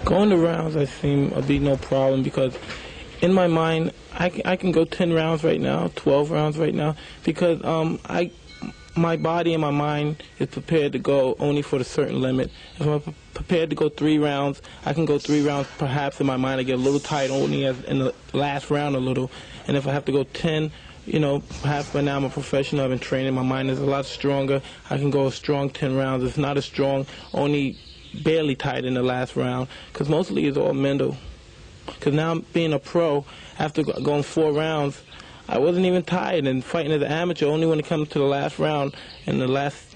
Going to rounds, I seem to be no problem because in my mind, I can go 10 rounds right now, 12 rounds right now, because my body and my mind is prepared to go only for a certain limit. If I'm prepared to go 3 rounds, I can go 3 rounds. Perhaps in my mind I get a little tight only as in the last round a little. And if I have to go 10, perhaps by now I'm a professional, I've been training, my mind is a lot stronger. I can go a strong 10 rounds. It's not as strong, only barely tight in the last round, because mostly it's all mental. Because now being a pro, after going 4 rounds, I wasn't even tired, and fighting as an amateur, only when it comes to the last round, in the last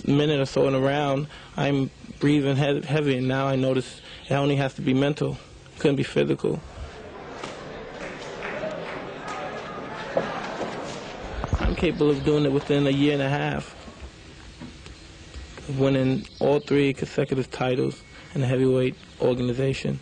minute or so in the round, I'm breathing heavy, and now I notice it only has to be mental. It couldn't be physical. I'm capable of doing it within a year and a half, of winning all 3 consecutive titles in the heavyweight organization.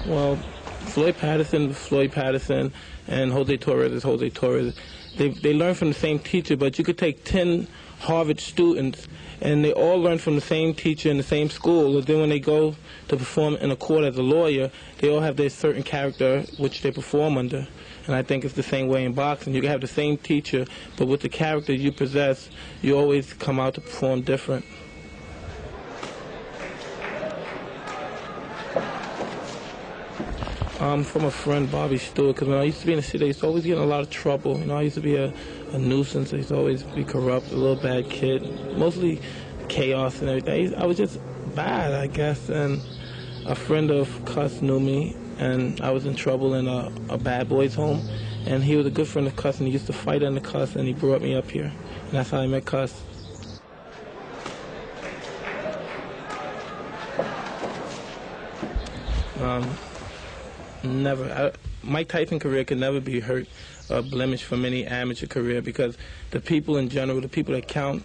Well, Floyd Patterson, and Jose Torres is Jose Torres. They learn from the same teacher, but you could take 10 Harvard students, and they all learn from the same teacher in the same school. But then when they go to perform in a court as a lawyer, they all have their certain character which they perform under. And I think it's the same way in boxing. You can have the same teacher, but with the character you possess, you always come out to perform different. From a friend, Bobby Stewart, because when I used to be in the city, I used to always get in a lot of trouble. I used to be a nuisance. I used to always be corrupt, a little bad kid, mostly chaos and everything. I was just bad, I guess, and a friend of Cuss knew me, and I was in trouble in a bad boys' home, and he was a good friend of Cuss, and he used to fight under Cuss, and he brought me up here, and that's how I met Cuss. Never. Mike Tyson's career could never be hurt or blemished from any amateur career, because the people in general, the people that count,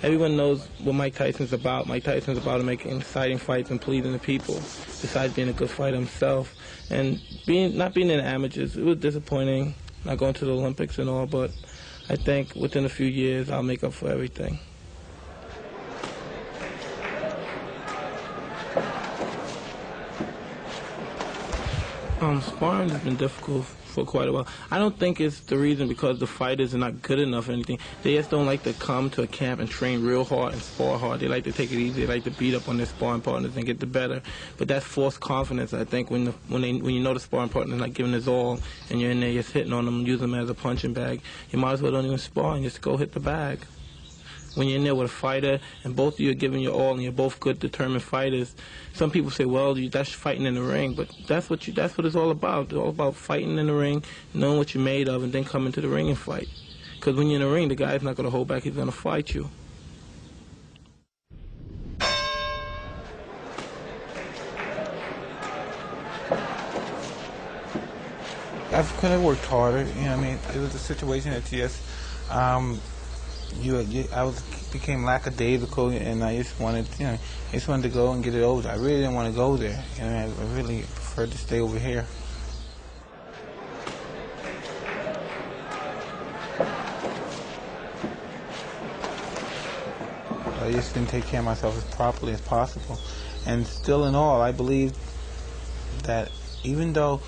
everyone knows what Mike Tyson's about. Mike Tyson's about making exciting fights and pleasing the people, besides being a good fighter himself. And not being in the amateurs, it was disappointing, not going to the Olympics and all, but I think within a few years I'll make up for everything. Sparring has been difficult for quite a while. I don't think it's the reason because the fighters are not good enough or anything. They just don't like to come to a camp and train real hard and spar hard. They like to take it easy. They like to beat up on their sparring partners and get the better. But that's false confidence, I think, when you know the sparring partner's not giving his all and you're in there just hitting on them, using them as a punching bag, you might as well don't even spar and just go hit the bag. When you're in there with a fighter and both of you are giving your all and you're both good, determined fighters, some people say, well, that's fighting in the ring, but that's what it's all about. It's all about fighting in the ring, knowing what you're made of, and then coming to the ring and fight. Because when you're in the ring, the guy's not going to hold back. He's going to fight you. I could have worked harder. It was a situation that became lackadaisical, and I just wanted, to go and get it over. I really didn't want to go there. I really preferred to stay over here. I just didn't take care of myself as properly as possible. And still in all, I believe that even though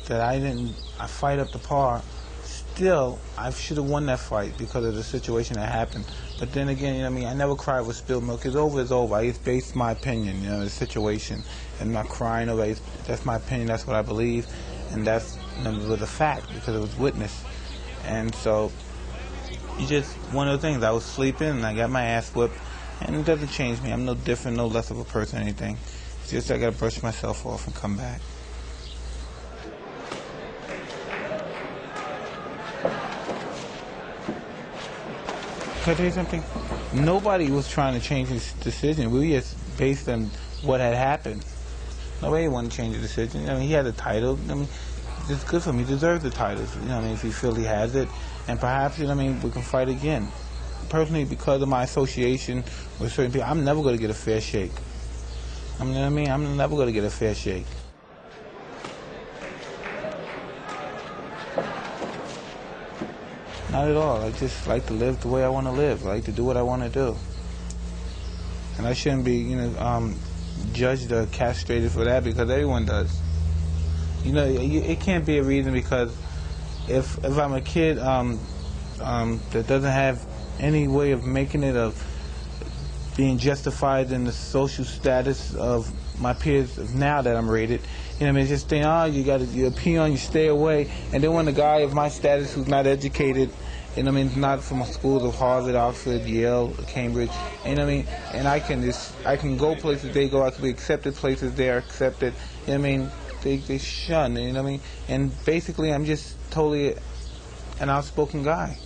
that I fight up to par, still, I should have won that fight because of the situation that happened. But then again, I never cry with spilled milk. It's over, it's over. I just based my opinion, the situation. And not crying over it. That's my opinion, that's what I believe. And that's was a fact because it was witnessed. And so, it's just one of the things. I was sleeping and I got my ass whipped. And it doesn't change me. I'm no different, no less of a person or anything. It's just I got to brush myself off and come back. Can I tell you something? Nobody was trying to change his decision. We were just based on what had happened. Nobody wanted to change the decision. He had a title. It's good for him. He deserves the titles. If he feels he has it. And perhaps, we can fight again. Personally, because of my association with certain people, I'm never going to get a fair shake. I'm never going to get a fair shake. Not at all. I just like to live the way I want to live. I like to do what I want to do. and I shouldn't be, judged or castrated for that, because everyone does. It can't be a reason, because if I'm a kid that doesn't have any way of making it, of being justified in the social status of my peers now that I'm rated, just think, you're a peon, you stay away. And then when the guy of my status who's not educated, not from schools of Harvard, Oxford, Yale, Cambridge, and I can go places they go, I can be accepted places they are accepted, they shun, and basically I'm just totally an outspoken guy.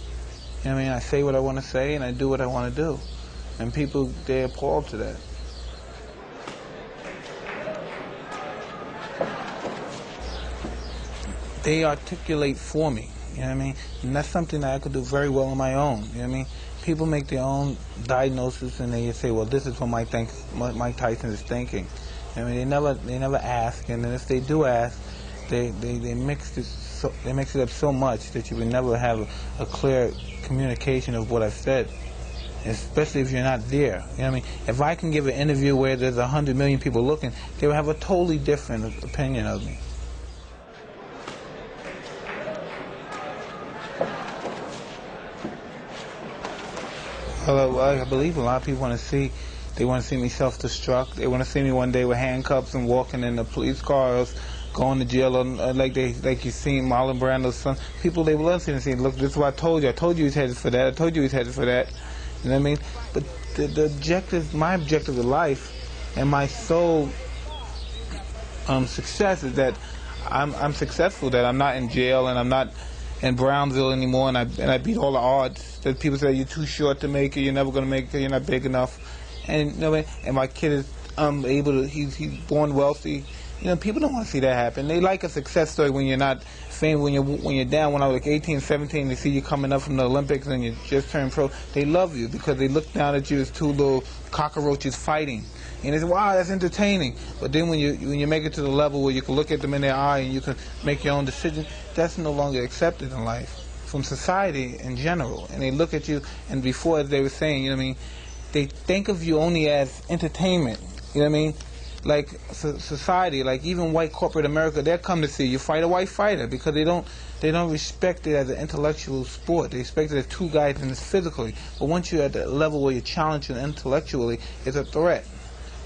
I say what I want to say, and I do what I want to do, and people, they're appalled to that. They articulate for me, and that's something that I could do very well on my own. People make their own diagnosis, and they say, well, this is what Mike Tyson is thinking. They never ask, and then if they do ask, they mix it up so much that you would never have a clear communication of what I've said, especially if you're not there. If I can give an interview where there's 100 million people looking, they will have a totally different opinion of me. Well, I believe a lot of people want to see me self-destruct. They want to see me one day with handcuffs and walking in a police car, or going to jail, or like you seen Marlon Brando's son. People, they love seeing me. Look, this is what I told you. I told you he's headed for that. I told you he's headed for that. You know what I mean? But the objective, my objective of life, and my sole success is that I'm successful. That I'm not in jail, and I'm not in Brownsville anymore, and I beat all the odds. That people say you're too short to make it, you're never going to make it, you're not big enough, and and my kid is able to. He's born wealthy. People don't want to see that happen. They like a success story when you're not famous, when you're down. When I was like 18, 17, they see you coming up from the Olympics and you just turned pro. They love you because they look down at you as two little cockroaches fighting, and they say, "Wow, that's entertaining." But then when you make it to the level where you can look at them in their eye and you can make your own decision, that's no longer accepted in life from society in general. And they look at you, and before, as they were saying, they think of you only as entertainment. Like society, like even white corporate America, they'll come to see you fight a white fighter because they don't respect it as an intellectual sport. They respect it as two guys in this physically. But once you're at the level where you're challenged intellectually, it's a threat.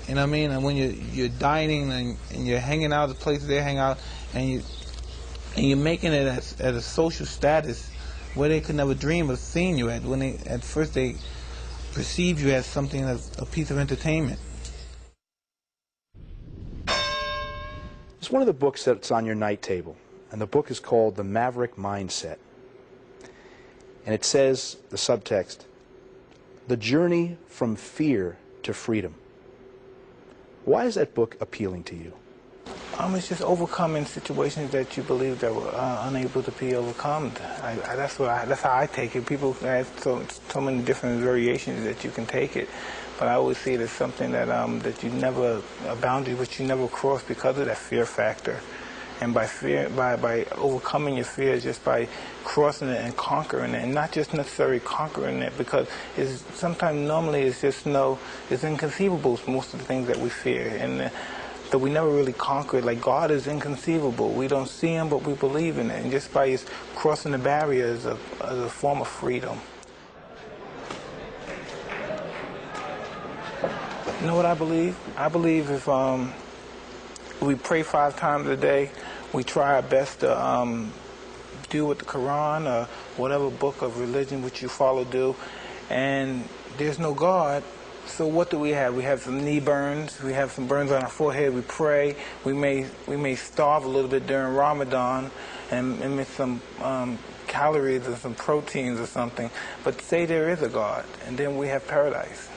And when you're dining and you're hanging out at the places they hang out, and you're making it as a social status where they could never dream of seeing you at. When at first they perceive you as something, as a piece of entertainment. It's one of the books that's on your night table, and the book is called The Maverick Mindset. And it says, the subtext, The Journey from Fear to Freedom. Why is that book appealing to you? It's just overcoming situations that you believe that were unable to be overcome. That's how I take it. People have so many different variations that you can take it, but I always see it as something that you never, a boundary which you never cross because of that fear factor. And by overcoming your fears, just by crossing it and conquering it, and not just necessarily conquering it, because normally it's inconceivable, most of the things that we fear, and that we never really conquer it. Like God is inconceivable. We don't see Him, but we believe in it. And just by crossing the barriers of a form of freedom. You know what I believe? I believe if we pray 5 times a day, we try our best to do what the Quran or whatever book of religion which you follow do, and there's no God. So what do we have? We have some knee burns. We have some burns on our forehead. We pray. We may starve a little bit during Ramadan and miss some calories or some proteins or something. But say there is a God, and then we have paradise.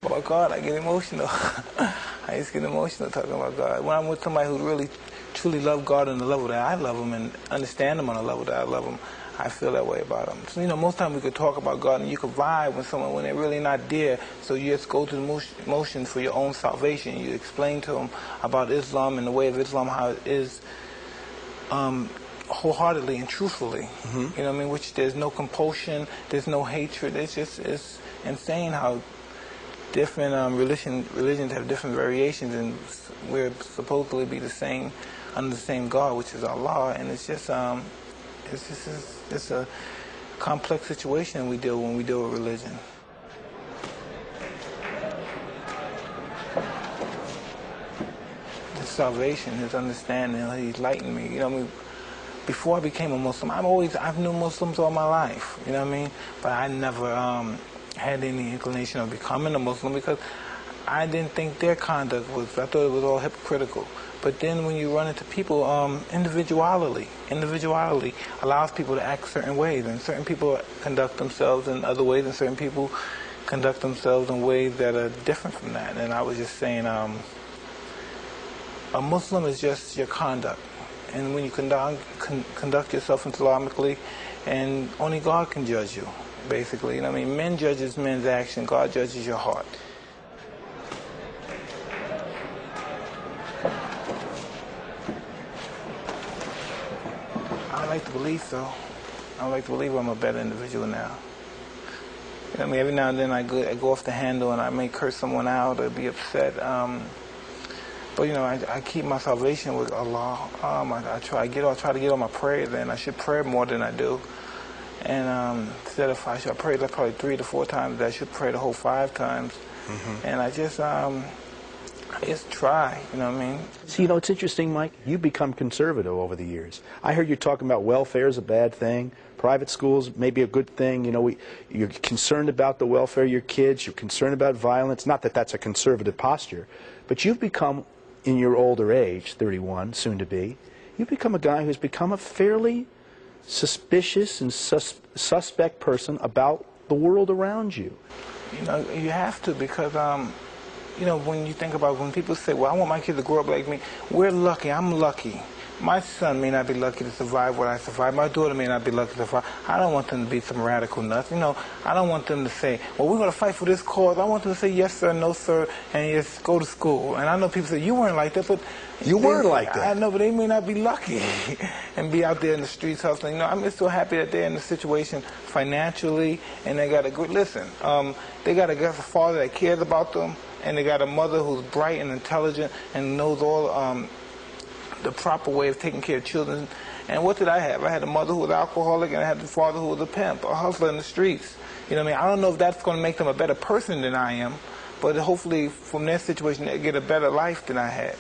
About God, I get emotional. I just get emotional talking about God. When I'm with somebody who really truly love God on the level that I love Him and understand Him on the level that I love Him, I feel that way about Him. So, most times we could talk about God and you could vibe with someone when they're really not there. So you just go through the motion for your own salvation. You explain to them about Islam and the way of Islam, how it is wholeheartedly and truthfully. You know what I mean? Which there's no compulsion, there's no hatred. It's insane how different religions have different variations, and we're supposedly be the same under the same God, which is Allah. And it's a complex situation when we deal with religion. His salvation, his understanding, he's lightened me. You know what I mean? Before I became a Muslim, I've known Muslims all my life. You know what I mean? But I never had any inclination of becoming a Muslim because I didn't think their conduct was. I thought it was all hypocritical. But then when you run into people, individuality allows people to act certain ways, and certain people conduct themselves in other ways, and certain people conduct themselves in ways that are different from that. And I was just saying, a Muslim is just your conduct, and when you conduct yourself Islamically, and only God can judge you, basically. You know what I mean? Men judges men's action, God judges your heart. I like to believe so. I like to believe I'm a better individual now. You know what I mean? Every now and then I go off the handle and I may curse someone out or be upset. But you know, I keep my salvation with Allah. I try to get on my prayers, and I should pray more than I do. And instead of I pray like probably 3 to 4 times, I should pray the whole 5 times. And I just try, you know what I mean? See, you know, it's interesting, Mike. You've become conservative over the years. I heard you talking about welfare is a bad thing. Private schools may be a good thing. You know, you're concerned about the welfare of your kids. You're concerned about violence. Not that that's a conservative posture. But you've become, in your older age, 31, soon to be, you've become a guy who's become a fairly suspicious and suspect person about the world around you. You know, you have to, because you know, when you think about when people say, well, I want my kids to grow up like me, we're lucky, I'm lucky. My son may not be lucky to survive what I survived. My daughter may not be lucky to survive. I don't want them to be some radical nuts. You know, I don't want them to say, well, we're going to fight for this cause. I want them to say, yes, sir, no, sir, and just go to school. And I know people say, you weren't like that, but... You weren't like that. I know, but they may not be lucky and be out there in the streets hustling. You know, I'm just so happy that they're in the situation financially, and they got a good, listen, they got a father that cares about them, and they got a mother who's bright and intelligent and knows all the proper way of taking care of children. And what did I have? I had a mother who was alcoholic, and I had a father who was a pimp, a hustler in the streets. You know what I mean? I don't know if that's going to make them a better person than I am, but hopefully from their situation they get a better life than I had.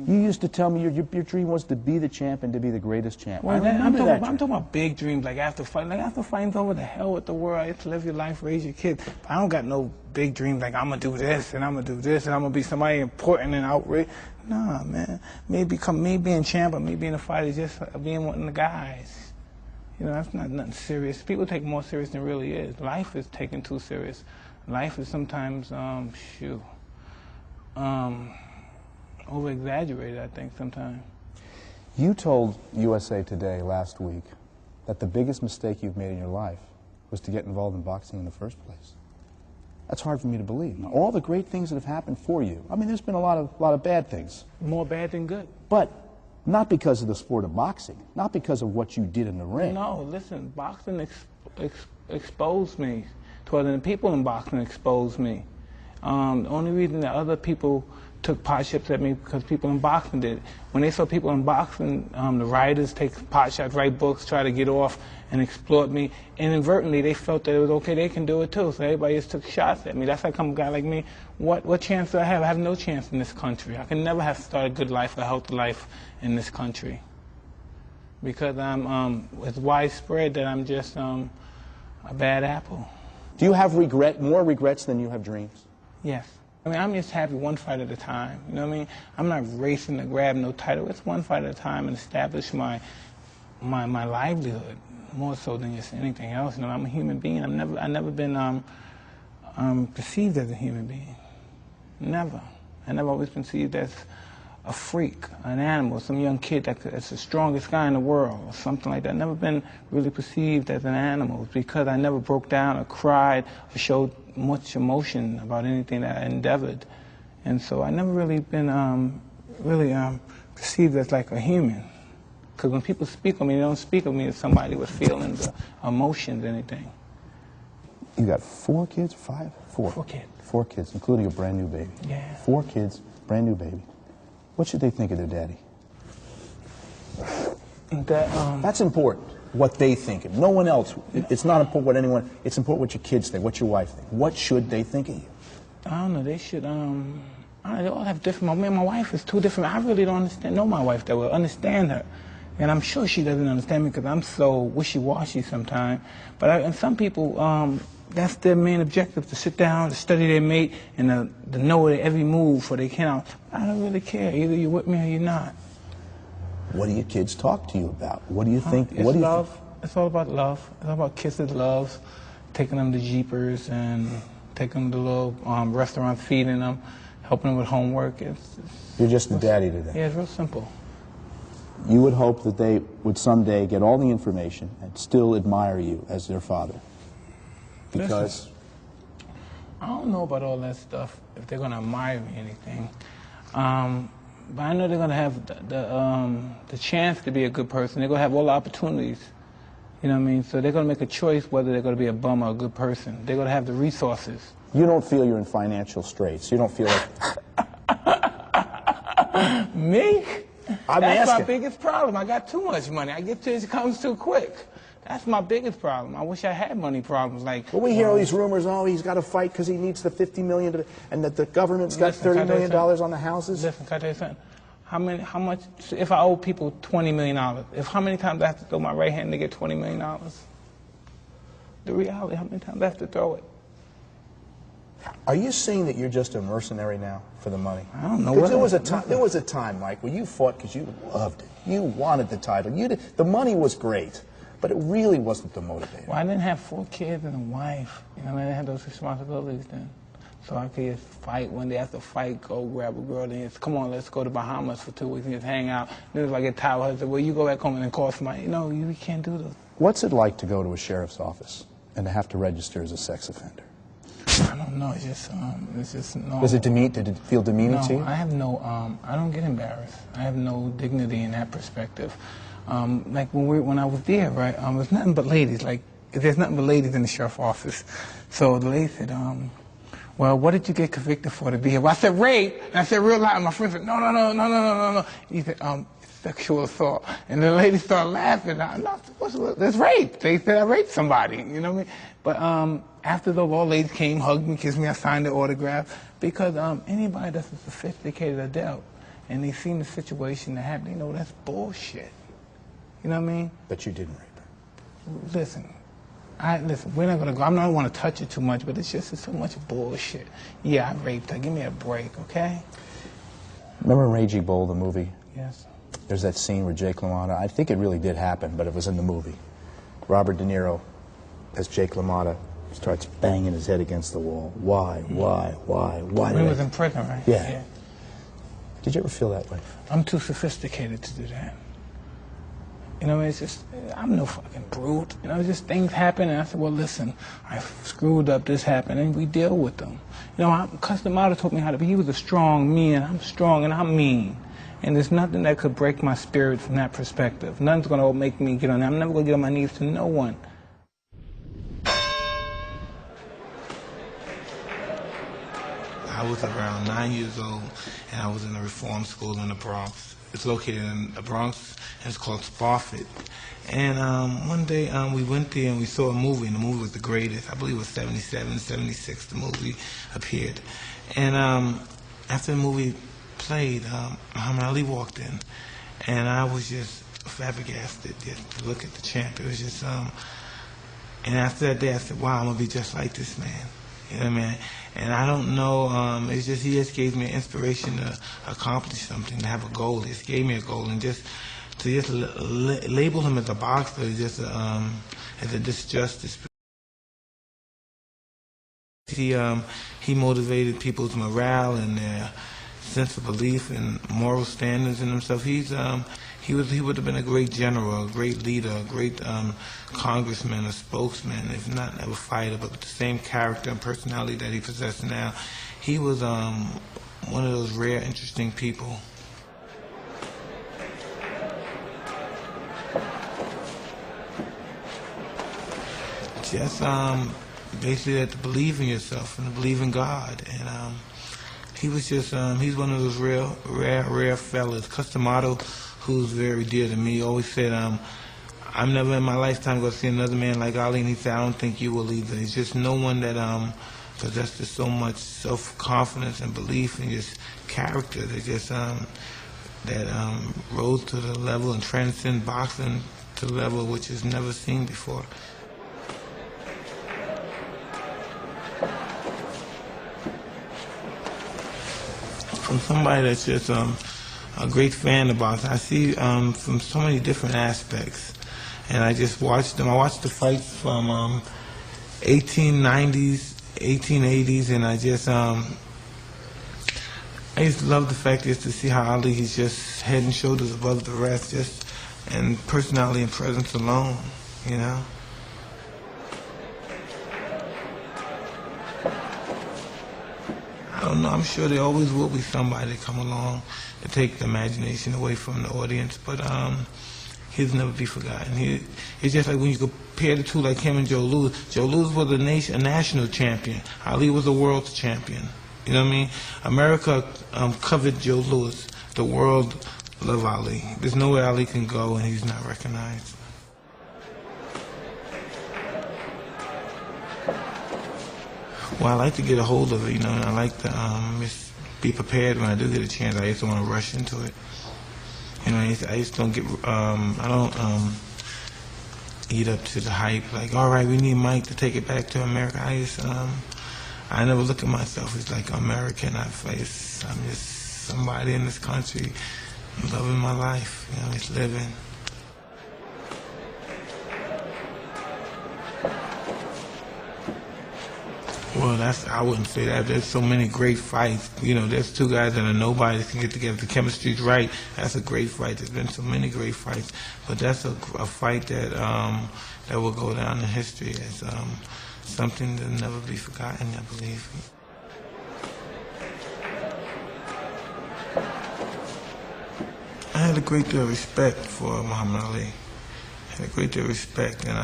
You used to tell me your dream was to be the champ and to be the greatest champ. Well, I'm talking about big dreams, like after fighting's over, the hell with the world. You have to live your life, raise your kids. But I don't got no big dreams like I'm going to do this and I'm going to do this and I'm going to be somebody important and outrageous. Nah, man. Me being champ or me being a fighter is just being one of the guys. You know, that's not nothing serious. People take more serious than it really is. Life is taken too serious. Life is sometimes, over-exaggerated, I think, sometimes. You told USA Today last week that the biggest mistake you've made in your life was to get involved in boxing in the first place. That's hard for me to believe. Now, all the great things that have happened for you, I mean, there's been a lot of bad things. More bad than good. But not because of the sport of boxing, not because of what you did in the ring. No, listen, boxing exposed me to other people in boxing exposed me. The only reason that other people took pot shots at me because people in boxing did. When they saw people in boxing, the writers take pot shots, write books, try to get off and exploit me. Inadvertently, they felt that it was okay, they can do it too. So everybody just took shots at me. That's how come a guy like me, what chance do I have? I have no chance in this country. I can never have started a good life, a healthy life in this country. Because it's widespread that I'm just a bad apple. Do you have more regrets than you have dreams? Yes. I mean, I'm just happy one fight at a time. You know what I mean? I'm not racing to grab no title. It's one fight at a time and establish my livelihood more so than just anything else. You know, I'm a human being. I've never been perceived as a human being. Never. I never always been perceived as a freak, an animal, some young kid that's the strongest guy in the world, or something like that. I've never been really perceived as an animal because I never broke down or cried or showed much emotion about anything that I endeavored. And so I never really been perceived as like a human. Because when people speak of me, they don't speak of me as somebody with feelings or emotions or anything. You got 4 kids? 5? 4. 4 kids. 4 kids, including a brand new baby. Yeah. 4 kids, brand new baby. What should they think of their daddy? That's important, what they think of. No one else. It's not important what anyone, it's important what your kids think, what your wife think. What should they think of you? I don't know, they should, they all have different, me and my wife is 2 different, I really don't know my wife that well, understand her. And I'm sure she doesn't understand me because I'm so wishy-washy sometimes. But and some people, that's their main objective, to sit down, to study their mate, and to know their every move for they can. I don't really care. Either you're with me or you're not. What do your kids talk to you about? What do you think? It's love. It's all about love. It's all about kisses, loves, taking them to Jeepers and taking them to little restaurants, feeding them, helping them with homework. You're just a daddy today. Yeah, it's real simple. You would hope that they would someday get all the information and still admire you as their father. Because? Listen, I don't know about all that stuff, if they're going to admire me or anything. But I know they're going to have the chance to be a good person. They're going to have all the opportunities. You know what I mean? So they're going to make a choice whether they're going to be a bum or a good person. They're going to have the resources. You don't feel you're in financial straits. You don't feel like... Me? That's asking. my biggest problem. I got too much money. I get to it comes too quick. That's my biggest problem. I wish I had money problems. Like, well, we hear all these rumors. Oh, he's got to fight because he needs the $50 million, and that the government's got $30 million on the houses. Listen, can I tell you something? How much? If I owe people $20 million, how many times I have to throw my right hand to get $20 million? The reality, how many times I have to throw it? Are you saying that you're just a mercenary now for the money? I don't know. There was a time, Mike, where you fought because you loved it. You wanted the title. The money was great, but it really wasn't the motivator. Well, I didn't have 4 kids and a wife. You know, I didn't have those responsibilities then. So I could just fight one day after fight, go grab a girl, and just, come on, let's go to Bahamas for 2 weeks and just hang out. Then if I get tired, I say, well, you go back home and then call somebody. You know, you can't do those. What's it like to go to a sheriff's office and to have to register as a sex offender? I don't know. It's just no. Did it feel demeaning to you? I have no. I don't get embarrassed. I have no dignity in that perspective. Like when I was there, right? There's nothing but ladies. Like there's nothing but ladies in the sheriff's office. So the lady said, well, what did you get convicted for to be here? Well, I said rape. And I said real loud. And my friend said, no. He said, sexual assault. And the lady started laughing. That's rape. They said I raped somebody. You know what I mean? But after the all ladies came, hugged me, kissed me, I signed the autograph. Because anybody that's a sophisticated adult and they seen the situation that happened, they know that's bullshit. You know what I mean? But you didn't rape her. Listen, we're not going to go. I don't want to touch it too much, but it's so much bullshit. Yeah, I raped her. Give me a break, okay? Remember Raging Bull, the movie? Yes. There's that scene where Jake LaMotta, I think it really did happen, but it was in the movie. Robert De Niro, as Jake LaMotta, starts banging his head against the wall. Why? When he was in prison, right? Yeah. Did you ever feel that way? I'm too sophisticated to do that. You know, it's just, I'm no fucking brute. You know, just things happen, and I said, well, listen, I screwed up, this happened, and we deal with them. You know, Customata taught me how to be. He was a strong man. I'm strong, and I'm mean. And there's nothing that could break my spirit from that perspective. Nothing's going to make me get on that. I'm never going to get on my knees to no one. I was around 9 years old, and I was in a reform school in the Bronx. It's located in the Bronx, and it's called Spofford. And one day we went there and we saw a movie, and the movie was the greatest. I believe it was 77, 76, the movie appeared. And after the movie played, Muhammad Ali walked in, and I was just flabbergasted just to look at the champ. It was just, and after that day I said, wow, I'm going to be just like this man. You know what I mean? And I don't know, it's just, he just gave me an inspiration to accomplish something, to have a goal. He just gave me a goal, and just to just label him as a boxer is just as a disjustice. He motivated people's morale and their sense of belief and moral standards in himself. He would have been a great general, a great leader, a great congressman, a spokesman, if not a fighter, but with the same character and personality that he possesses now. He was one of those rare, interesting people. Just basically to believe in yourself and to believe in God. And he was just, he's one of those rare fellas. Custamato, who's very dear to me, always said, I'm never in my lifetime going to see another man like Ali, and he said, I don't think you will either. He's just no one that possessed so much self-confidence and belief and just character that just rose to the level and transcend boxing to the level which is never seen before. From somebody that's just a great fan of boxing, I see from so many different aspects. And I just watched them. I watched the fights from 1890s, 1880s, and I just love the fact is to see how Ali is just head and shoulders above the rest, just and personality and presence alone, you know. I don't know. I'm sure there always will be somebody to come along to take the imagination away from the audience, but he'll never be forgotten. It's just like when you compare the two, like him and Joe Louis. Joe Louis was a national champion. Ali was a world champion. You know what I mean? America covered Joe Louis. The world loved Ali. There's nowhere Ali can go and he's not recognized. Well, I like to get a hold of it, you know, and I like to be prepared when I do get a chance. I just don't want to rush into it. You know, I just don't get, I don't eat up to the hype, like, all right, we need Mike to take it back to America. I never look at myself as like American. I'm just somebody in this country loving my life, you know, just living. Well, I wouldn't say that. There's so many great fights. You know, there's two guys that are nobody that can get together. The chemistry's right. That's a great fight. There's been so many great fights. But that's a fight that that will go down in history as something that'll never be forgotten, I believe. I had a great deal of respect for Muhammad Ali. I had a great deal of respect, and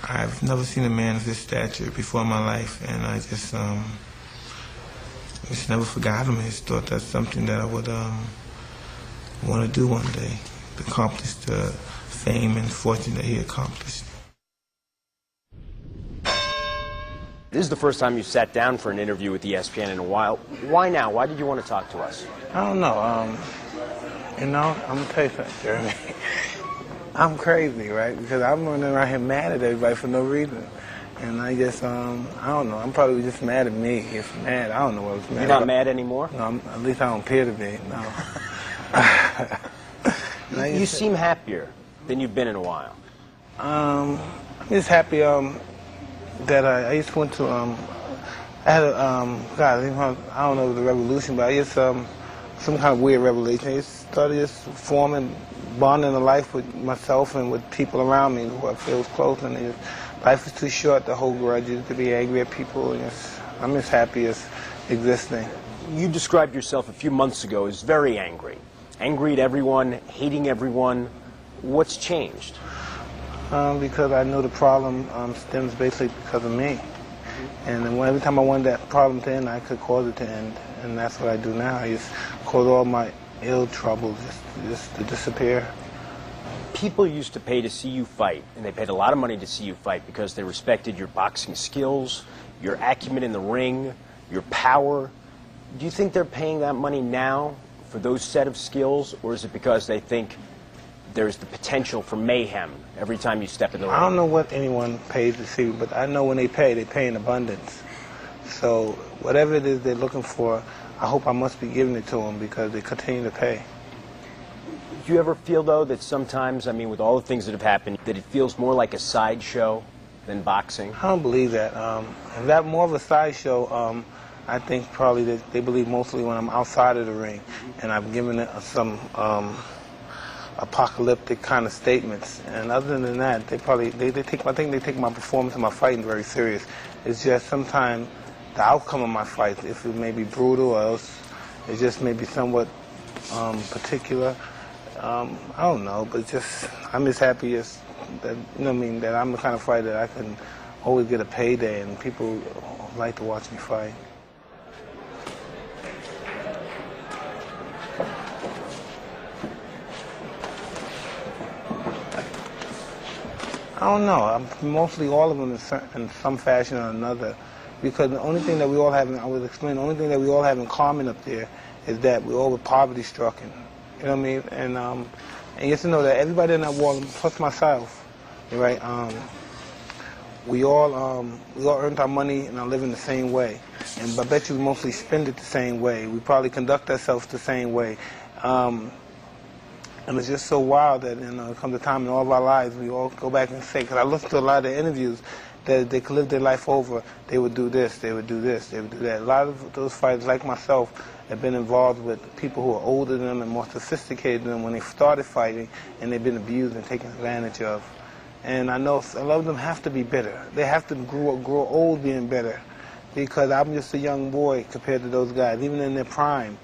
I've never seen a man of his stature before in my life, and I just never forgot him. I just thought that's something that I would want to do one day, to accomplish the fame and fortune that he accomplished. This is the first time you sat down for an interview with ESPN in a while. Why now? Why did you want to talk to us? I don't know. You know, I'm going to tell you something, Jeremy. I'm crazy, right? Because I'm running around here mad at everybody for no reason. And I just, I don't know. I'm probably just mad at me. If mad, I don't know what I was mad You're not about. mad anymore? No, at least I don't appear to be, no. You seem happier than you've been in a while. I'm just happy that I just went to, I had a, God, I don't know the revolution, but I just, some kind of weird revelation. I just started just forming, bonding a life with myself and with people around me who I feel is close. And life is too short to hold grudges, to be angry at people. And I'm just happy as existing. You described yourself a few months ago as very angry. Angry at everyone, hating everyone. What's changed? Because I know the problem stems basically because of me. And then every time I wanted that problem to end, I could cause it to end. And that's what I do now. I just cause all my ill trouble just to disappear. People used to pay to see you fight, and they paid a lot of money to see you fight because they respected your boxing skills, your acumen in the ring, your power. Do you think they're paying that money now for those set of skills, or is it because they think there's the potential for mayhem every time you step in the ring? I don't know what anyone pays to see, but I know when they pay in abundance. So whatever it is they're looking for, I hope I must be giving it to them because they continue to pay. Do you ever feel, though, that sometimes, I mean, with all the things that have happened, that it feels more like a sideshow than boxing? I don't believe that. If that's more of a sideshow, I think probably that they believe mostly when I'm outside of the ring and I've given it some apocalyptic kind of statements. And other than that, they probably I think they take my performance and my fighting very serious. It's just sometimes the outcome of my fight, if it may be brutal or else it just may be somewhat particular, I don't know, but I'm just happy as that, you know what I mean, that I'm the kind of fighter that I can always get a payday and people like to watch me fight. I don't know. Mostly all of them in some fashion or another, because the only thing that we all have, I would explain, the only thing that we all have in common up there is that we all were poverty-stricken. You know what I mean? And you have to know that everybody in that wall, plus myself, right? We all earned our money and are living the same way. And I bet you we mostly spend it the same way. We probably conduct ourselves the same way. And it's just so wild that, you know, come the time in all of our lives, we all go back and say, because I listened to a lot of the interviews, that if they could live their life over, they would do this, they would do this, they would do that. A lot of those fighters, like myself, have been involved with people who are older than them and more sophisticated than them when they started fighting, and they've been abused and taken advantage of. And I know a lot of them have to be bitter. They have to grow old being bitter, because I'm just a young boy compared to those guys, even in their prime.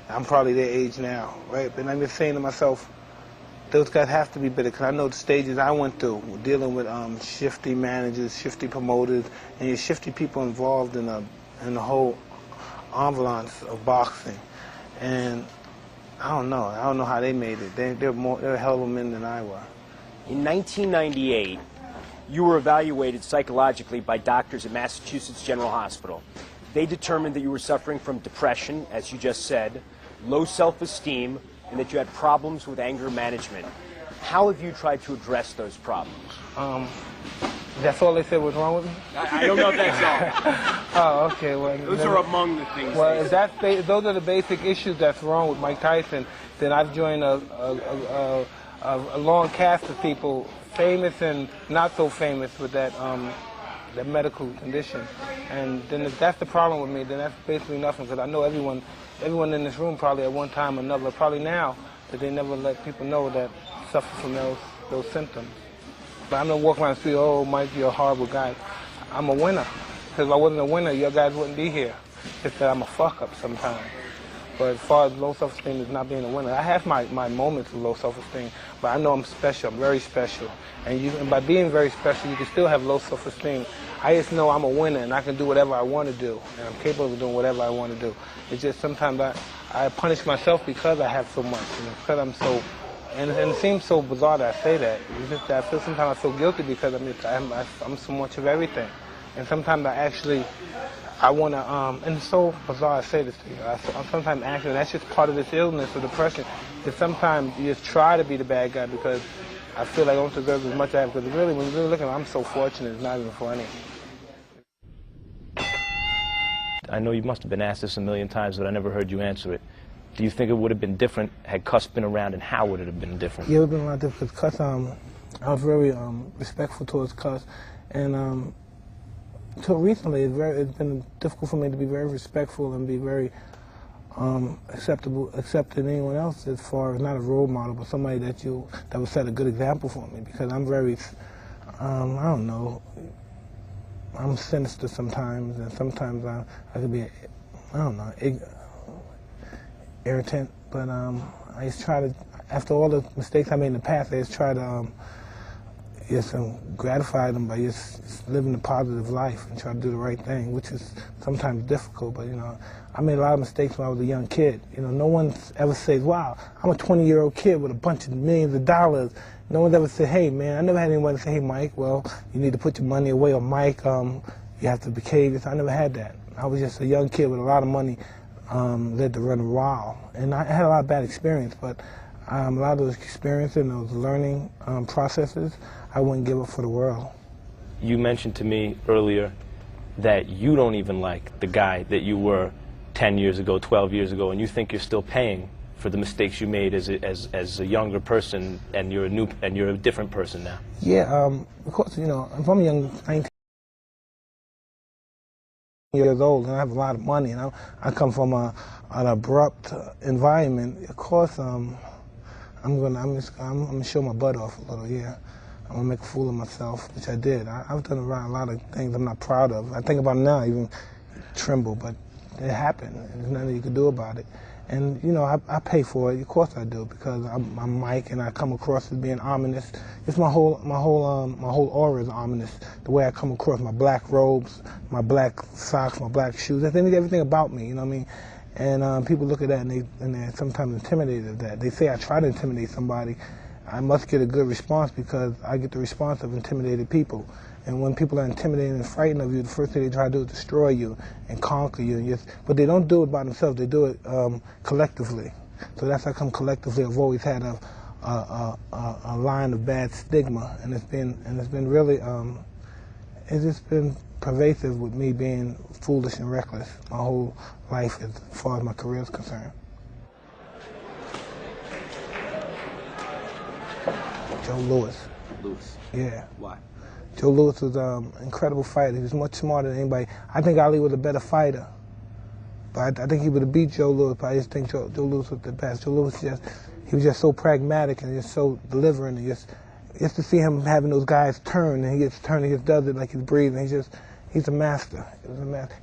I'm probably their age now, right? But I'm just saying to myself, those guys have to be bitter, because I know the stages I went through, dealing with shifty managers, shifty promoters, and shifty people involved in the whole ambulance of boxing. And I don't know how they made it. They're a hell of a men than I were. In 1998, you were evaluated psychologically by doctors at Massachusetts General Hospital. They determined that you were suffering from depression, as you just said, low self-esteem, and that you had problems with anger management. How have you tried to address those problems? That's all they said was wrong with me? I don't know if that's all. Oh, okay. Well, those are among the things. Well, if those are the basic issues that's wrong with Mike Tyson, then I've joined a long cast of people, famous and not so famous, with that medical condition. And then if that's the problem with me, then that's basically nothing, because I know everyone in this room probably at one time or another, probably now, that they never let people know that suffer from those symptoms. But I'm not walking around the street, oh, Mike, you're a horrible guy. I'm a winner. Because if I wasn't a winner, your guys wouldn't be here. It's that I'm a fuck-up sometimes. But as far as low self-esteem is not being a winner, I have my moments of low self-esteem, but I know I'm special. I'm very special. And by being very special, you can still have low self-esteem. I just know I'm a winner, and I can do whatever I want to do, and I'm capable of doing whatever I want to do. It's just sometimes I punish myself because I have so much, because I'm so, and it seems so bizarre that I say that. It's just that sometimes I feel guilty because I'm so much of everything. And sometimes I want to, and it's so bizarre I say this to you. I'm sometimes actually, that's just part of this illness or depression, that sometimes you just try to be the bad guy because I feel like I don't deserve as much as I have, because really, when you really look at it, I'm so fortunate, it's not even funny. I know you must have been asked this a million times, but I never heard you answer it. Do you think it would have been different had Cuss been around, and how would it have been different? Yeah, it would have been a lot different, because Cuss, I was very respectful towards Cuss, and until recently, it's been difficult for me to be very respectful and be very accepting anyone else, as far as not a role model, but somebody that would set a good example for me, because I'm very, I don't know, I'm sinister sometimes, and sometimes I could be, I don't know, irritant, but I just try to, after all the mistakes I made in the past, I just try to just gratify them by just living a positive life and try to do the right thing, which is sometimes difficult, but I made a lot of mistakes when I was a young kid. No one ever says, wow, I'm a 20-year-old kid with a bunch of millions of dollars. No one's ever said, hey, man, I never had anyone say, hey, Mike, well, you need to put your money away, or Mike, you have to behave. I never had that. I was just a young kid with a lot of money, led to run wild. And I had a lot of bad experience, but a lot of those experiences and those learning processes, I wouldn't give up for the world. You mentioned to me earlier that you don't even like the guy that you were 10 years ago, 12 years ago, and you think you're still paying for the mistakes you made as a younger person, and you're a different person now. Yeah, of course, if I'm young, 19 years old, and I have a lot of money, and I come from an abrupt environment. Of course, I'm gonna show my butt off a little. Yeah, I'm gonna make a fool of myself, which I did. I've done a lot of things I'm not proud of. I think about it now, even tremble, but it happened. There's nothing you can do about it. And, you know, I pay for it. Of course I do, because I'm Mike and I come across as being ominous. It's my whole aura is ominous. The way I come across, my black robes, my black socks, my black shoes, that's everything about me, you know what I mean? And people look at that and they're sometimes intimidated of that. They say I try to intimidate somebody. I must get a good response because I get the response of intimidated people. And when people are intimidated and frightened of you, the first thing they try to do is destroy you and conquer you. But they don't do it by themselves. They do it collectively. So that's how come collectively I've always had a line of bad stigma, and it's been really it's just been pervasive with me being foolish and reckless my whole life as far as my career is concerned. Joe Louis. Louis. Yeah. Why? Joe Louis was an incredible fighter. He was much smarter than anybody. I think Ali was a better fighter. But I think he would have beat Joe Louis, but I just think Joe Louis was the best. Joe Louis he was just so pragmatic and just so delivering, and just to see him having those guys turn, and he just does it like he's breathing. He's a master.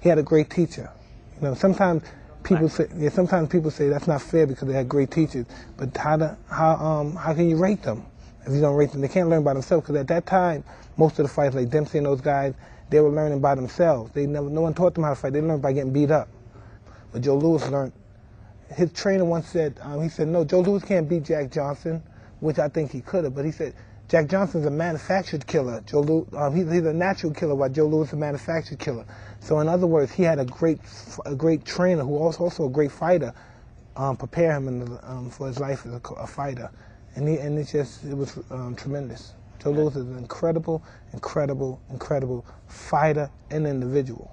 He had a great teacher. You know, sometimes people say that's not fair because they had great teachers. But how can you rate them if you don't rate them? They can't learn by themselves, because at that time, most of the fights, like Dempsey and those guys, they were learning by themselves. No one taught them how to fight. They learned by getting beat up. But Joe Louis learned. His trainer once said, he said, no, Joe Louis can't beat Jack Johnson, which I think he could have. But he said, Jack Johnson's a manufactured killer. Joe Louis, he's a natural killer, while Joe Louis is a manufactured killer. So in other words, he had a great trainer who was also a great fighter, prepare him for his life as a fighter. And it was tremendous. Joe Louis is an incredible fighter and individual.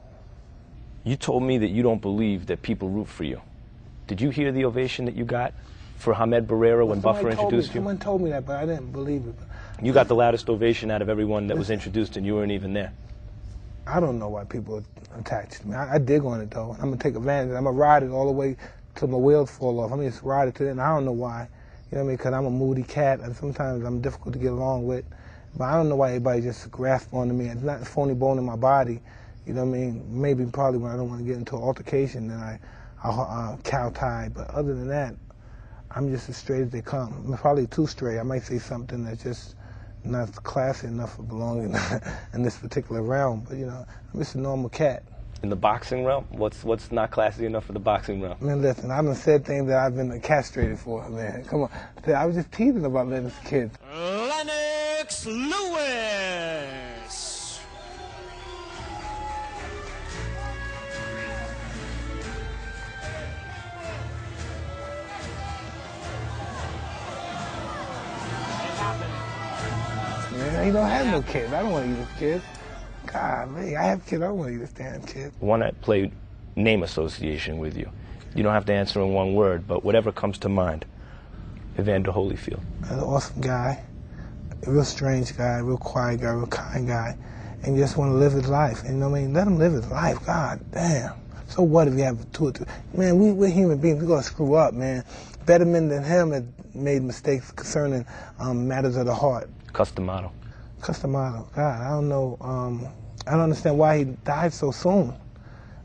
You told me that you don't believe that people root for you. Did you hear the ovation that you got for Hamed Barrera when Buffer introduced you? Someone told me that, but I didn't believe it. You got the loudest ovation out of everyone that was introduced, and you weren't even there. I don't know why people attach to me. I dig on it, though. I'm going to take advantage. I'm going to ride it all the way till my wheels fall off. I'm going to just ride it to the end. I don't know why. You know what I mean? Because I'm a moody cat, and sometimes I'm difficult to get along with. But I don't know why everybody just grasps onto me. It's not a phony bone in my body. You know what I mean? Probably when I don't want to get into an altercation, then I'll cow-tie. But other than that, I'm just as straight as they come. I'm probably too straight. I might say something that's just not classy enough for belonging in this particular realm. But, you know, I'm just a normal cat. In the boxing realm? What's not classy enough for the boxing realm? Man, listen, I've been said things that I've been castrated for, man. Come on. I was just teasing about Lennox kids. Lennox Lewis. Man, he don't have no kids. I don't want to eat his kids. God, man, I have kids. I don't want to eat this damn kid. Want to play name association with you. You don't have to answer in one word, but whatever comes to mind. Evander Holyfield. An awesome guy, a real strange guy, a real quiet guy, a real kind guy, and you just want to live his life. And, you know what I mean? Let him live his life. God damn. So what if you have two or three? Man, we're human beings. We're going to screw up, man. Better men than him have made mistakes concerning matters of the heart. Customato. God, I don't know. I don't understand why he died so soon.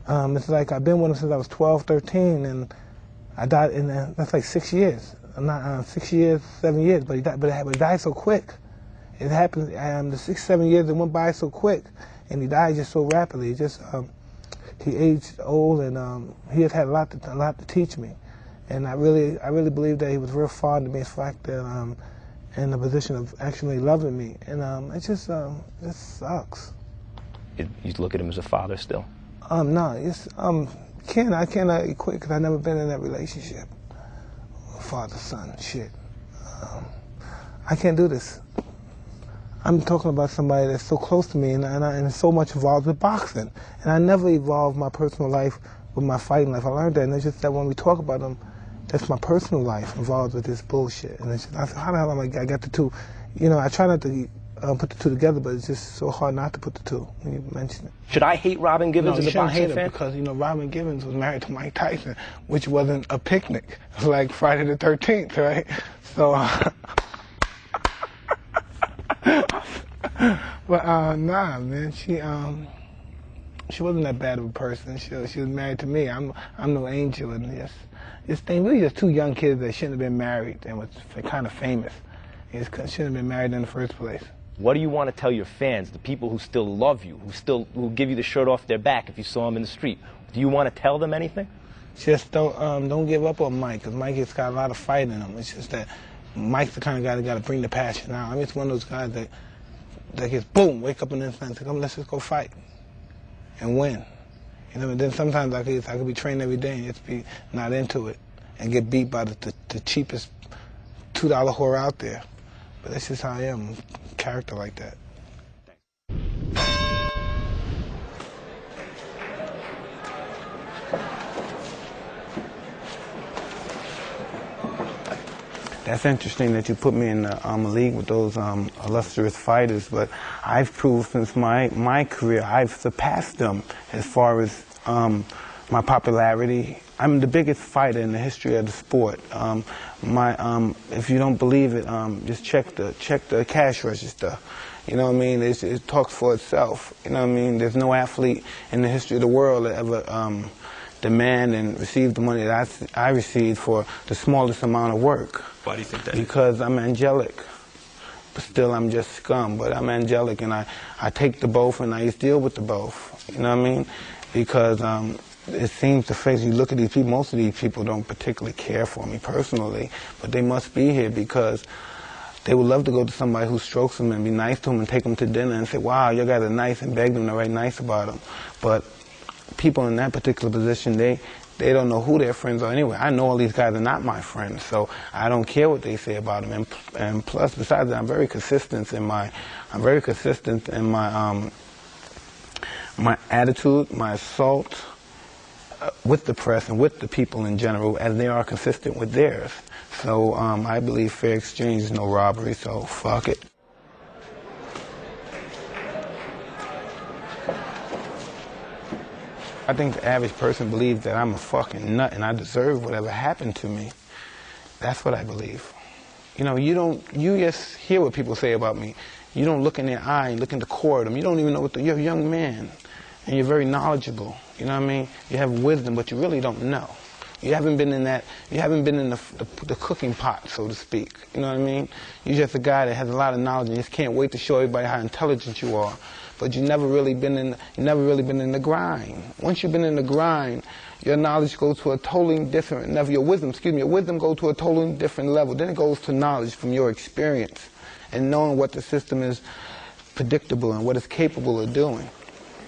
It's like I've been with him since I was 12, 13, and I died in that's like 6 years. Not 6 years, 7 years, but he died so quick. It happened. The 6, 7 years that went by so quick, and he died just so rapidly. He aged old, and he has had a lot to teach me. And I really believe that he was real fond of me. In fact, that in the position of actually loving me, and it just sucks. You look at him as a father still? No, I cannot equate because I've never been in that relationship. Father-son, shit. I can't do this. I'm talking about somebody that's so close to me and so much involved with boxing. And I never evolved my personal life with my fighting life. I learned that, and it's just that when we talk about them, that's my personal life involved with this bullshit. And it's just, I said, how the hell am I got the two? You know, I try not to put the two together, but it's just so hard not to put the two when you mention it. Should I hate Robin Givens as a boxing fan? Hate because, you know, Robin Givens was married to Mike Tyson, which wasn't a picnic. It was like Friday the 13th, right? So, but nah, man, she wasn't that bad of a person. She was married to me. I'm no angel, and this thing, really just two young kids that shouldn't have been married and was kind of famous. It shouldn't have been married in the first place. What do you want to tell your fans, the people who still love you, who give you the shirt off their back if you saw them in the street? Do you want to tell them anything? Just don't give up on Mike, because Mike has got a lot of fight in him. It's just that Mike's the kind of guy that got to bring the passion out. I mean, it's one of those guys that gets boom, wake up in an instant, say, come, let's just go fight and win. You know, and then sometimes I could be trained every day and just be not into it and get beat by the cheapest $2 whore out there. But that's just how I am, character like that. That's interesting that you put me in the league with those illustrious fighters, but I've proved since my career, I've surpassed them as far as my popularity. I'm the biggest fighter in the history of the sport. If you don't believe it, just check the cash register. You know what I mean? It talks for itself. You know what I mean? There's no athlete in the history of the world that ever demand and receive the money that I received for the smallest amount of work. Why do you think that? Because I'm angelic. But still, I'm just scum. But I'm angelic, and I take the both, and I just deal with the both. You know what I mean? Because it seems to face, you look at these people, most of these people don't particularly care for me personally, but they must be here because they would love to go to somebody who strokes them and be nice to them and take them to dinner and say, wow, you guys are nice, and beg them to write nice about them. But people in that particular position, they don't know who their friends are anyway. I know all these guys are not my friends, so I don't care what they say about them. And plus, besides that, I'm very consistent in my my attitude, my assault with the press and with the people in general, as they are consistent with theirs. So I believe fair exchange is no robbery, so fuck it. I think the average person believes that I'm a fucking nut and I deserve whatever happened to me. That's what I believe. You know, you just hear what people say about me. You don't look in their eye and look in the core of them. You don't even know you're a young man and you're very knowledgeable. You know what I mean? You have wisdom, but you really don't know. You haven't been in the cooking pot, so to speak. You know what I mean? You're just a guy that has a lot of knowledge and you just can't wait to show everybody how intelligent you are. But you've never really been in the grind. Once you've been in the grind, your knowledge goes to a totally different level. Your wisdom goes to a totally different level. Then it goes to knowledge from your experience and knowing what the system is predictable and what it's capable of doing.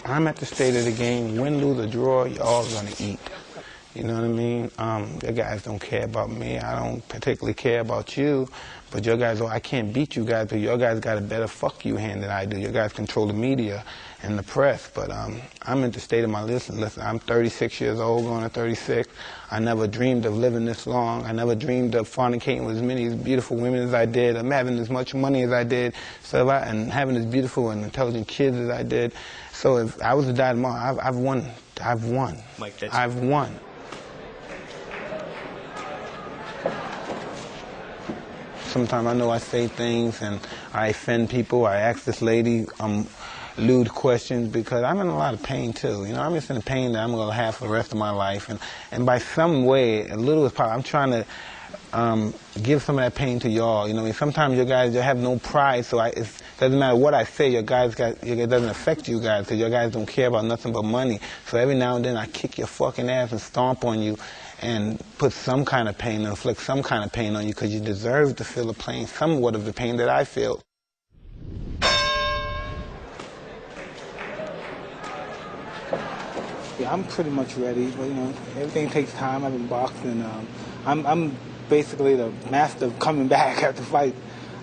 I'm at the state of the game, win, lose, or draw, you're all gonna eat. You know what I mean? You guys don't care about me. I don't particularly care about you. But your guys, I can't beat you guys, but your guys got a better fuck you hand than I do. Your guys control the media and the press. But I'm in the state of my listen, I'm 36 years old, going to 36. I never dreamed of living this long. I never dreamed of fornicating with as many beautiful women as I did. I'm having as much money as I did, and having as beautiful and intelligent kids as I did. So if I was to die tomorrow, I've won. I've won. Mike, I've won. Sometimes I know I say things and I offend people. I ask this lady lewd questions because I'm in a lot of pain too. You know, I'm just in a pain that I'm going to have for the rest of my life. And by some way, a little is probably, I'm trying to give some of that pain to y'all. You know, I mean, sometimes you guys, you have no pride, so it doesn't matter what I say, it doesn't affect you guys because your guys don't care about nothing but money. So every now and then I kick your fucking ass and stomp on you and put some kind of pain, inflict some kind of pain on you because you deserve to feel the pain, somewhat of the pain that I feel. Yeah, I'm pretty much ready, but you know, everything takes time. I've been boxing. I'm basically the master of coming back after fight.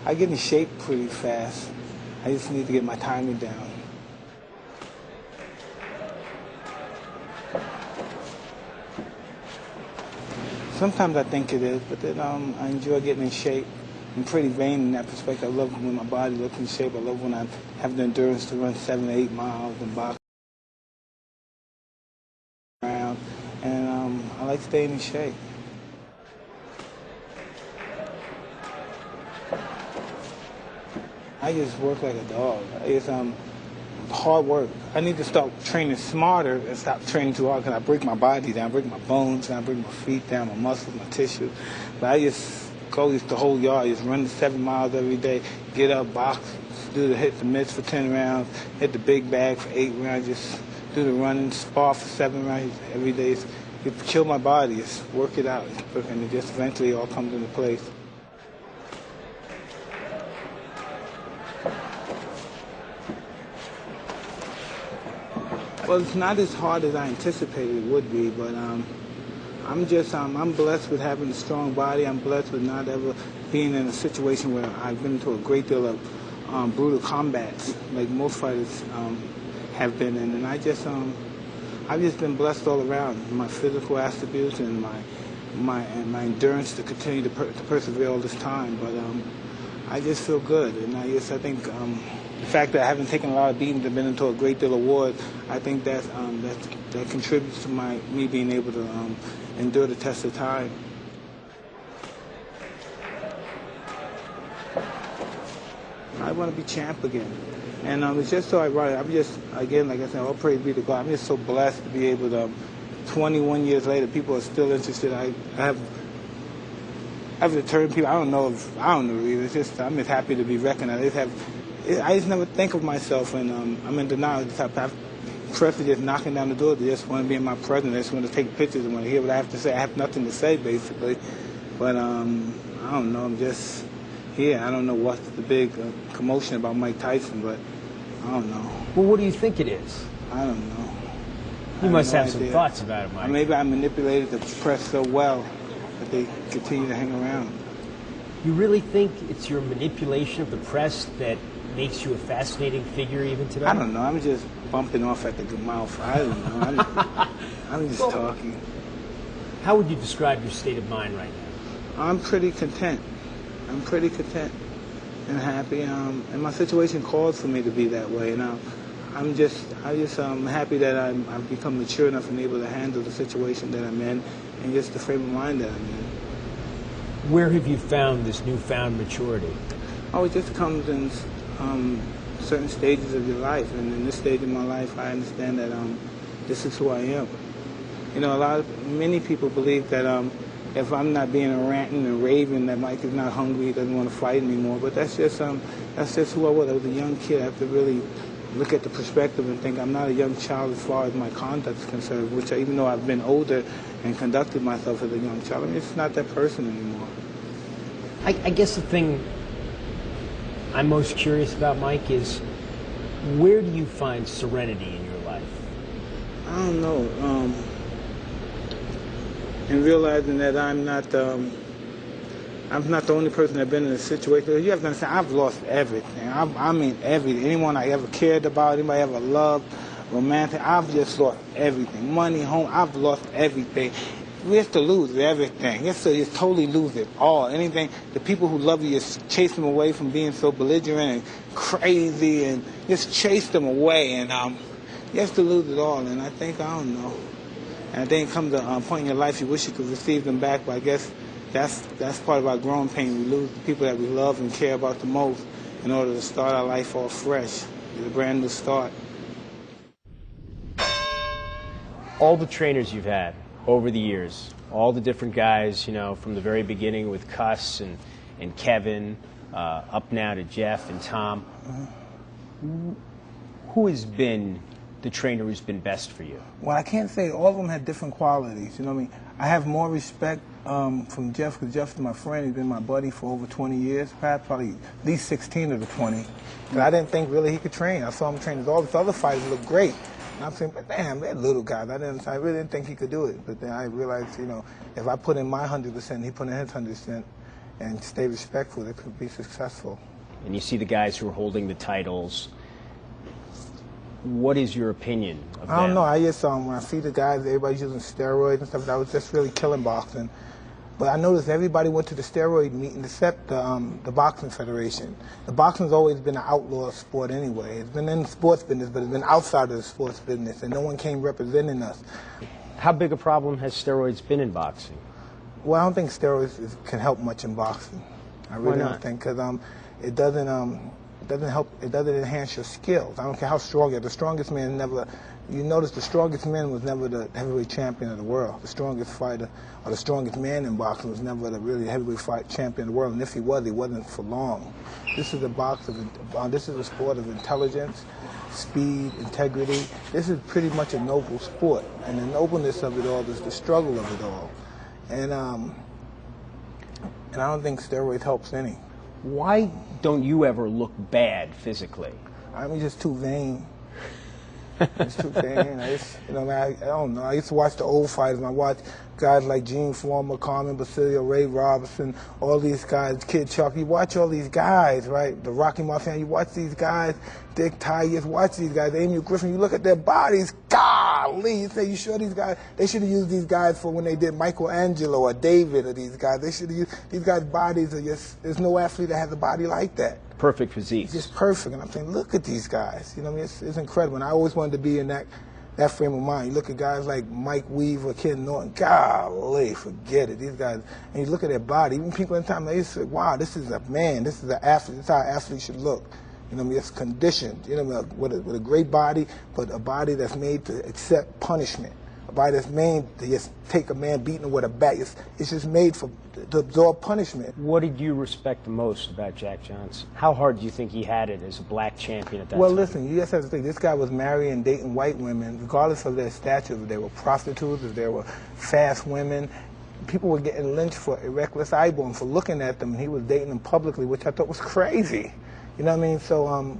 I get in shape pretty fast. I just need to get my timing down. Sometimes I think it is, but then I enjoy getting in shape. I'm pretty vain in that perspective. I love when my body looks in shape. I love when I have the endurance to run 7 to 8 miles and box around. And I like staying in shape. I just work like a dog. hard work. I need to start training smarter and stop training too hard, because I break my body down, I break my bones down, I break my feet down, my muscles, my tissue. But I just go the whole yard, just run 7 miles every day, get up, box, hit the mitts for 10 rounds, hit the big bag for 8 rounds, just do the running, spar for 7 rounds every day. You kill my body, just work it out, and it just eventually all comes into place. Well, it's not as hard as I anticipated it would be, but I'm blessed with having a strong body. I'm blessed with not ever being in a situation where I've been into a great deal of brutal combats, like most fighters have been in, and I've just been blessed all around. My physical attributes and my endurance to continue to persevere all this time, but I just feel good, and I think the fact that I haven't taken a lot of beatings and been into a great deal of wars, I think that contributes to me being able to endure the test of time. I want to be champ again. And it's just so ironic. I'm just, again, like I said, all praise be to God. I'm just so blessed to be able to, 21 years later, people are still interested. I have deterred people. I don't know really. It's just, I'm just happy to be recognized. I just never think of myself, and I'm in denial. I'm just knocking down the door. They just want to be in my presence. They just want to take pictures and want to hear what I have to say. I have nothing to say, basically. But I don't know. I'm just here. I don't know what's the big commotion about Mike Tyson, but I don't know. Well, what do you think it is? I don't know. You must have some thoughts about it, Mike. Maybe I manipulated the press so well that they continue to hang around. You really think it's your manipulation of the press that makes you a fascinating figure even today? I don't know. I'm just bumping off at the mouth. I don't know. I'm just talking. How would you describe your state of mind right now? I'm pretty content. I'm pretty content and happy. And my situation calls for me to be that way. And I'm just happy that I've become mature enough and able to handle the situation that I'm in, and just the frame of mind that I'm in. Where have you found this newfound maturity? Oh, it just comes in certain stages of your life, and in this stage of my life, I understand that this is who I am. You know, many people believe that if I'm not being a ranting and raving, that Mike is not hungry, he doesn't want to fight anymore. But that's just who I was. I was a young kid. I have to really look at the perspective and think I'm not a young child as far as my conduct is concerned, which even though I've been older and conducted myself as a young child, I mean, it's not that person anymore. I guess the thing I'm most curious about, Mike, is where do you find serenity in your life? I don't know. And realizing that I'm not the only person that's been in a situation. You have to understand, I've lost everything. I mean everything. Anyone I ever cared about, anybody I ever loved, romantic, I've just lost everything. Money, home, I've lost everything. We have to lose everything. You have to just totally lose it all. Anything, the people who love you, just chase them away from being so belligerent and crazy, and just chase them away. And you have to lose it all. And I think, I don't know. And I think it comes to a point in your life you wish you could receive them back, but I guess that's part of our growing pain. We lose the people that we love and care about the most in order to start our life all fresh. It's a brand new start. All the trainers you've had over the years, all the different guys, you know, from the very beginning with Cuss and Kevin, up now to Jeff and Tom. Who has been the trainer who's been best for you? Well, I can't say all of them had different qualities. You know what I mean? I have more respect from Jeff, because Jeff's my friend. He's been my buddy for over 20 years, perhaps probably at least 16 of the 20. Because I didn't think really he could train. I saw him train. All these other fighters look great. And I'm saying, but damn, they're little guys. I really didn't think he could do it. But then I realized, you know, if I put in my 100%, he put in his 100%, and stay respectful, it could be successful. And you see the guys who are holding the titles. What is your opinion of them? I don't know. I just when I see the guys, everybody's using steroids and stuff, that was just really killing boxing. But I noticed everybody went to the steroid meeting except the Boxing Federation. The boxing's always been an outlaw sport anyway. It's been in the sports business, but it's been outside of the sports business, and no one came representing us. How big a problem has steroids been in boxing? Well, I don't think steroids can help much in boxing. I really don't think, because it doesn't doesn't help. It doesn't enhance your skills. I don't care how strong you are. The strongest man never. You notice the strongest man was never the heavyweight champion of the world. The strongest fighter or the strongest man in boxing was never the really heavyweight fight champion of the world. And if he wasn't for long. This is this is a sport of intelligence, speed, integrity. This is pretty much a noble sport, and the nobleness of it all is the struggle of it all. And I don't think steroids helps any. Why don't you ever look bad physically? I'm just too vain. It's too vain. I don't know. I used to watch the old fighters. I watched guys like Gene Foreman, Carmen Basilio, Ray Robinson, all these guys, Kid Chuck. You watch all these guys, right? The Rocky Mountain. You watch these guys, Dick Tyus. Watch these guys, Amy Griffin. You look at their bodies. Golly, you say, you sure these guys? They should have used these guys for when they did Michelangelo or David or these guys. They should have used these guys' bodies. Are just there's no athlete that has a body like that. Perfect physique. It's just perfect, and I'm saying, look at these guys. You know what I mean? It's incredible, and I always wanted to be in that frame of mind. You look at guys like Mike Weaver, Ken Norton. Golly, forget it. These guys, and you look at their body. Even people in time, they say, "Wow, this is a man. This is an athlete. This is how an athlete should look." You know what I mean? It's conditioned. You know what I mean? With a great body, but a body that's made to accept punishment. A body that's made to just take a man beating him with a bat. It's just made to absorb punishment. What did you respect the most about Jack Johnson? How hard do you think he had it as a black champion at that time? Well, listen, you just have to think, this guy was marrying and dating white women, regardless of their stature, if they were prostitutes, if they were fast women. People were getting lynched for reckless eyeballing, for looking at them, and he was dating them publicly, which I thought was crazy. You know what I mean? So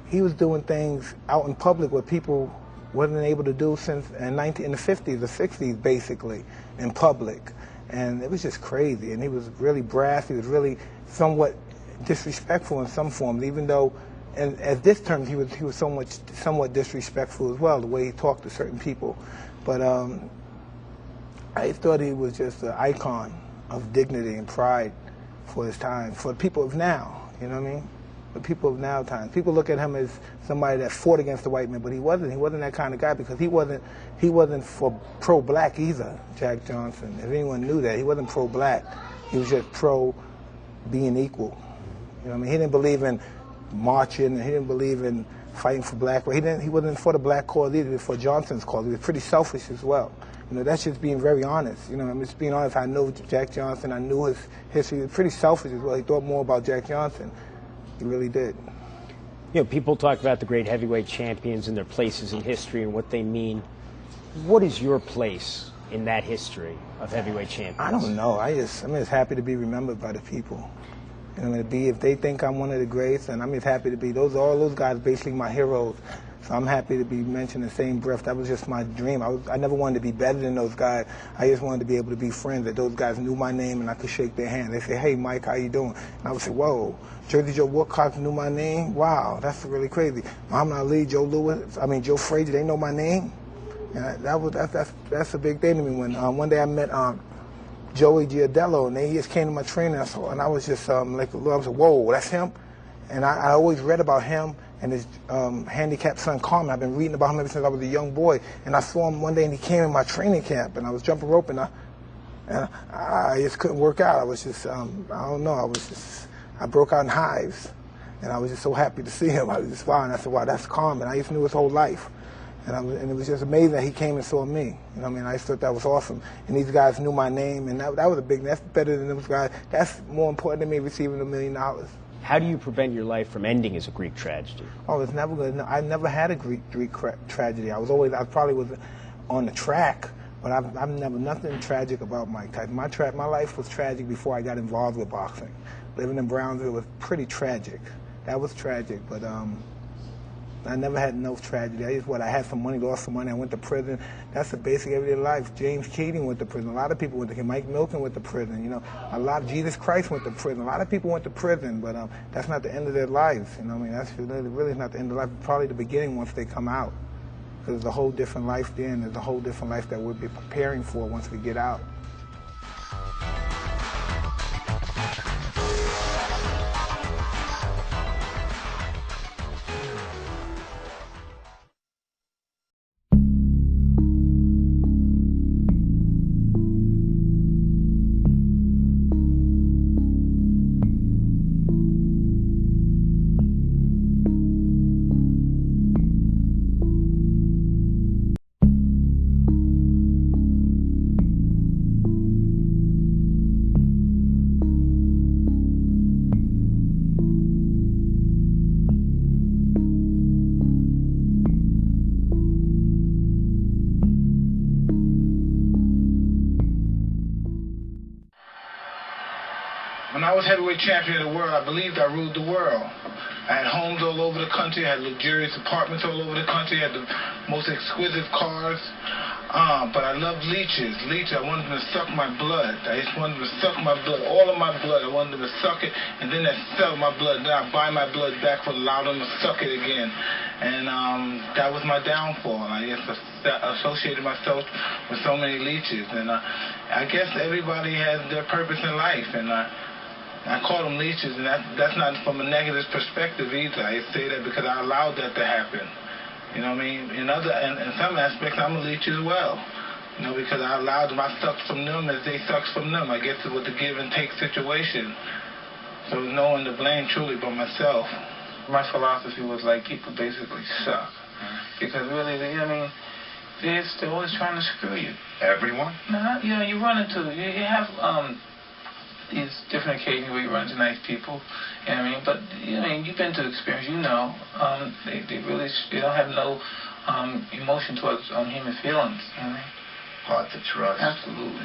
he was doing things out in public where people wasn't able to do since in the 50s or 60s, basically, in public. And it was just crazy. And he was really brash. He was really somewhat disrespectful in some forms, even though, and at this term, he was somewhat disrespectful as well, the way he talked to certain people. But I thought he was just an icon of dignity and pride for his time, for the people of now, you know what I mean? The people of now times. People look at him as somebody that fought against the white man, but he wasn't. He wasn't that kind of guy, because he wasn't for pro-black either, Jack Johnson. If anyone knew that, he wasn't pro-black. He was just pro being equal. You know what I mean? He didn't believe in marching, and he didn't believe in fighting for black. He wasn't for the black cause either. He was for Johnson's cause. He was pretty selfish as well. You know, that's just being very honest. You know, I'm just being honest. I know Jack Johnson. I knew his history. He was pretty selfish as well. He thought more about Jack Johnson. He really did. You know, people talk about the great heavyweight champions and their places in history and what they mean. What is your place in that history of heavyweight champions? I don't know. I'm just happy to be remembered by the people. You know, if they think I'm one of the greats, and I'm just happy to be. All those guys basically my heroes. So I'm happy to be mentioned in the same breath. That was just my dream. I never wanted to be better than those guys. I just wanted to be able to be friends, that those guys knew my name and I could shake their hand. They say, "Hey, Mike, how you doing?" And I would say, "Whoa, Jersey Joe Woodcock knew my name? Wow, that's really crazy. Muhammad Ali, Joe Frazier, they know my name?" And that's a big thing to me. When one day I met Joey Giardello, and he just came to my training, and I was just I was like, "Whoa, that's him?" And I always read about him and his handicapped son, Carmen. I've been reading about him ever since I was a young boy. And I saw him one day, and he came in my training camp, and I was jumping rope, and I just couldn't work out. I was just, I don't know, I broke out in hives. And I was just so happy to see him. I was just, wow, and I said, wow, that's Carmen. I just knew his whole life. And it was just amazing that he came and saw me. You know what I mean? I just thought that was awesome. And these guys knew my name, and that was a big, that's better than those guys. That's more important than me receiving $1 million. How do you prevent your life from ending as a Greek tragedy? Oh, it's never good. I never had a Greek tragedy. I probably was on the track, but I've never, nothing tragic about Mike Tyson. My life was tragic before I got involved with boxing. Living in Brownsville was pretty tragic. That was tragic, but I never had no tragedy. I had some money, lost some money, I went to prison. That's the basic everyday life. James Keating went to prison. A lot of people went to prison. Mike Milton went to prison. You know, Jesus Christ went to prison. A lot of people went to prison, but that's not the end of their lives. You know what I mean? That's really not the end of life. Probably the beginning once they come out. Because there's a whole different life then. There's a whole different life that we'll be preparing for once we get out. I was heavyweight champion of the world, I believed I ruled the world. I had homes all over the country, I had luxurious apartments all over the country, I had the most exquisite cars. But I loved leeches. I wanted them to suck my blood. I just wanted them to suck my blood, all of my blood. I wanted them to suck it, and then they sell my blood. Then I buy my blood back for allow them to suck it again. And that was my downfall. I just associated myself with so many leeches. And I guess everybody has their purpose in life. And I call them leeches, and that's not from a negative perspective either. I say that because I allowed that to happen. You know what I mean? In some aspects, I'm a leech as well. You know, because I allowed them, I sucked from them as they sucked from them. I guess it was a give and take situation. So there's no one to blame truly but myself. My philosophy was like people basically suck. Because really, they're always trying to screw you. Everyone? No, you run into, you have these different occasions where you run into nice people, you know what I mean? But you've been to experience, they don't have no emotion towards human feelings, you know what I mean? Hard to trust. Absolutely.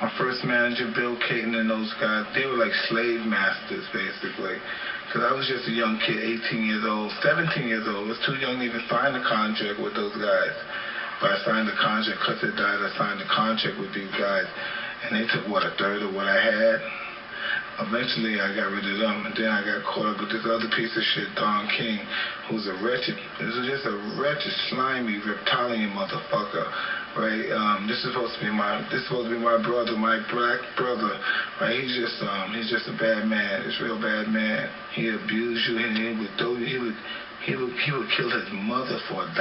My first manager, Bill Caton, and those guys, they were like slave masters, basically. Because I was just a young kid, 18 years old, 17 years old. I was too young to even sign a contract with those guys. But I signed the contract, because they died, I signed the contract with these guys. And they took, a third of what I had? Eventually, I got rid of them, and then I got caught up with this other piece of shit, Don King, who's just a wretched, slimy, reptilian motherfucker, right? This is supposed to be my brother, my black brother, right? He's just a bad man, this real bad man. He abused you, and he would kill his mother for $1.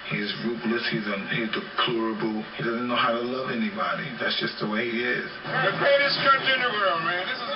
He's ruthless, he's deplorable, he doesn't know how to love anybody. That's just the way he is. The greatest country in the world, man. This is